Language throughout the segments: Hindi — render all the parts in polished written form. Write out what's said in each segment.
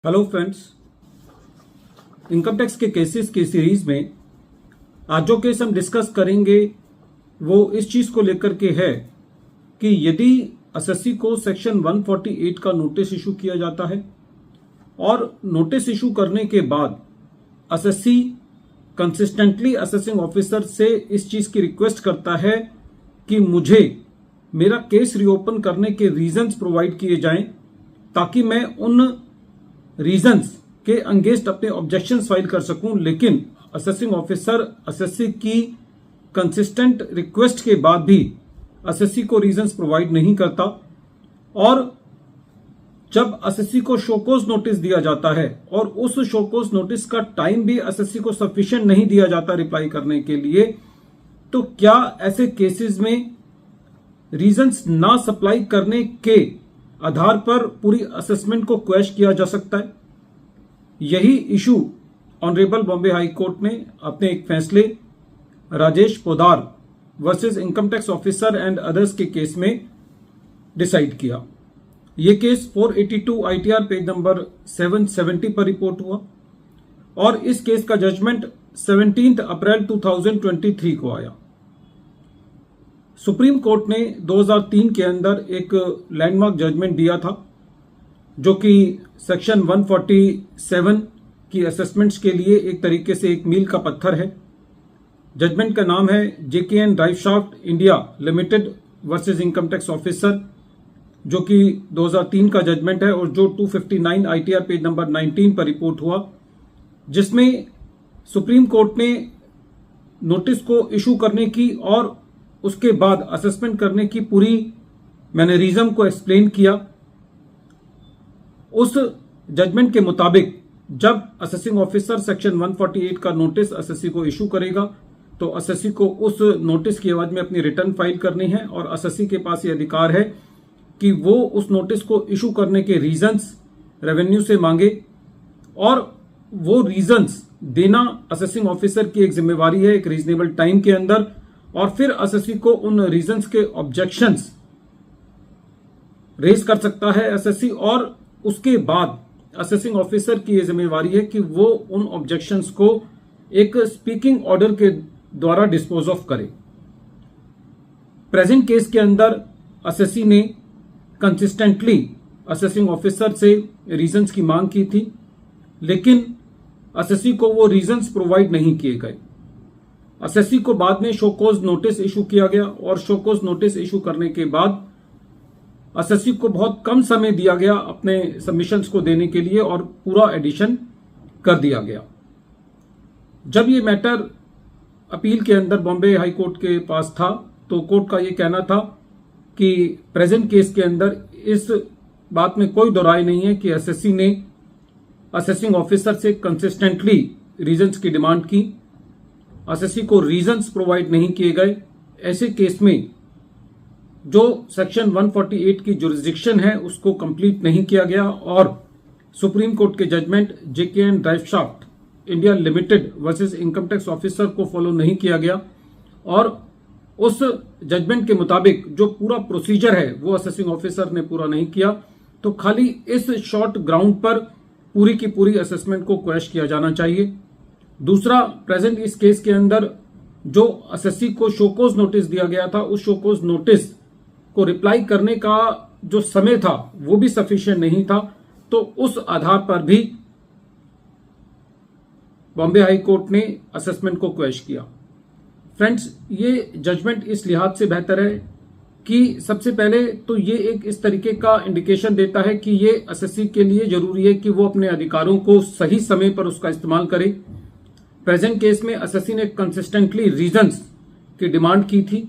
हेलो फ्रेंड्स, इनकम टैक्स के केसेस की सीरीज में आज जो केस हम डिस्कस करेंगे वो इस चीज को लेकर के है कि यदि एसएससी को सेक्शन 148 का नोटिस इशू किया जाता है और नोटिस इशू करने के बाद एसएससी कंसिस्टेंटली असेसिंग ऑफिसर से इस चीज की रिक्वेस्ट करता है कि मुझे मेरा केस रीओपन करने के रीजंस प्रोवाइड किए जाएं ताकि मैं उन रीजंस के अगेंस्ट अपने ऑब्जेक्शंस फाइल कर सकूं, लेकिन असेसिंग ऑफिसर एसएससी की कंसिस्टेंट रिक्वेस्ट के बाद भी एसएससी को रीजंस प्रोवाइड नहीं करता। और जब एसएससी को शोकोज नोटिस दिया जाता है और उस शोकोज नोटिस का टाइम भी एसएससी को सफिशिएंट नहीं दिया जाता रिप्लाई करने के लिए, तो क्या ऐसे केसेस में रीजंस ना सप्लाई करने के आधार पर पूरी असेसमेंट को क्वेश्चन किया जा सकता है? यही issue honourable Bombay high court ने अपने एक फैसले Rajesh Podar versus income tax officer and others के केस में डिसाइड किया। यह केस 482 आईटीआर पेज नंबर 770 पर रिपोर्ट हुआ और इस केस का जजमेंट 17 अप्रैल 2023 को आया। सुप्रीम कोर्ट ने 2003 के अंदर एक लैंडमार्क जजमेंट दिया था जो कि सेक्शन 147 की असेसमेंट्स के लिए एक तरीके से एक मील का पत्थर है। जजमेंट का नाम है JKN driveshaft India limited versus income tax officer, जो कि 2003 का जजमेंट है और जो 259 आईटीआर पेज नंबर 19 पर रिपोर्ट हुआ, जिसमें सुप्रीम कोर्ट ने नोटिस को इशू करने की और उसके बाद असेसमेंट करने की पूरी मैनरिज्म को एक्सप्लेन किया। उस जजमेंट के मुताबिक जब असेसिंग ऑफिसर सेक्शन 148 का नोटिस एसएससी को इशू करेगा तो एसएससी को उस नोटिस की एवज में अपनी रिटर्न फाइल करनी है और एसएससी के पास ये अधिकार है कि वो उस नोटिस को इशू करने के रीजंस रेवेन्यू से मांगे और वो रीजंस देना असेसिंग ऑफिसर की एक जिम्मेवारी है एक रीजनेबल टाइम के अंदर, और फिर एसएससी को उन रीजंस के ऑब्जेक्शंस रेज कर सकता है एसएससी, और उसके बाद असेसिंग ऑफिसर की यह जिम्मेवारी है कि वो उन ऑब्जेक्शंस को एक स्पीकिंग ऑर्डर के द्वारा डिस्पोज ऑफ करे। प्रेजेंट केस के अंदर एसएससी ने कंसिस्टेंटली असेसिंग ऑफिसर से रीजंस की मांग की थी, लेकिन एसएससी को वो रीजंस प्रोवाइड नहीं किए गए। एसएससी को बाद में शोकोज नोटिस इशू किया गया और शोकोज नोटिस इशू करने के बाद एसएससी को बहुत कम समय दिया गया अपने सबमिशंस को देने के लिए और पूरा एडिशन कर दिया गया। जब ये मैटर अपील के अंदर बॉम्बे हाई कोर्ट के पास था तो कोर्ट का ये कहना था कि प्रेजेंट केस के अंदर इस बात में कोई दो राय नहीं है कि एसएससी ने असेसिंग ऑफिसर से कंसिस्टेंटली रीजंस की डिमांड की, एसएससी को रीजंस प्रोवाइड नहीं किए गए। ऐसे केस में जो सेक्शन 148 की जुरिस्डिक्शन है उसको कंप्लीट नहीं किया गया और सुप्रीम कोर्ट के judgment JKN driveshaft India limited versus income tax officer को फॉलो नहीं किया गया और उस जजमेंट के मुताबिक जो पूरा प्रोसीजर है वो असेसिंग ऑफिसर ने पूरा नहीं किया। तो खाली इस शॉर्ट ग्राउंड पर पूरी की पूरी असेसमेंट को क्वेश्चन किया जाना चाहिए। दूसरा, प्रेजेंट इस केस के अंदर जो एसएससी को शोकोज नोटिस दिया गया था उस शोकोज नोटिस को रिप्लाई करने का जो समय था वो भी सफिशिएंट नहीं था, तो उस आधार पर भी बॉम्बे हाई कोर्ट ने असेसमेंट को क्वेश्चन किया। फ्रेंड्स, ये जजमेंट इस लिहाज से बेहतर है कि सबसे पहले तो ये एक इस तरीके का इंडिकेशन देता है कि ये एसएससी के लिए जरूरी है कि वो अपने अधिकारों को सही समय पर उसका इस्तेमाल करे। प्रेजेंट केस में एसएससी ने कंसिस्टेंटली रीजंस की डिमांड की थी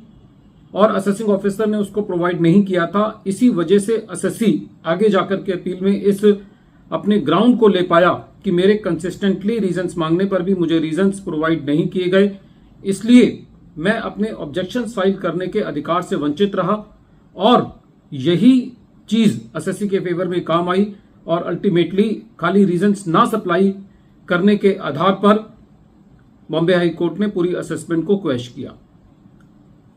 और असेसिंग ऑफिसर ने उसको प्रोवाइड नहीं किया था। इसी वजह से एसएससी आगे जाकर के अपील में इस अपने ग्राउंड को ले पाया कि मेरे कंसिस्टेंटली रीजंस मांगने पर भी मुझे रीजंस प्रोवाइड नहीं किए गए, इसलिए मैं अपने ऑब्जेक्शंस फाइल करने के अधिकार से वंचित रहा और यही चीज एसएससी के फेवर में काम आई और अल्टीमेटली खाली रीजंस ना सप्लाई करने के आधार पर बॉम्बे हाई कोर्ट ने पूरी असेसमेंट को क्वेश्चन किया।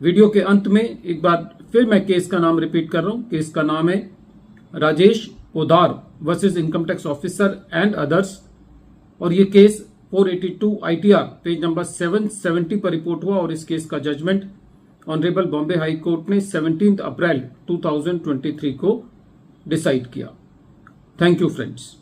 वीडियो के अंत में एक बार फिर मैं केस का नाम रिपीट कर रहा हूं। केस का नाम है Rajesh Podar versus income tax officer and others, और ये केस 482 ITR पेज नंबर 770 पर रिपोर्ट हुआ और इस केस का judgement honourable Bombay high court ने 17 अप्रैल 2023 को डिसाइड किया। Thank you friends.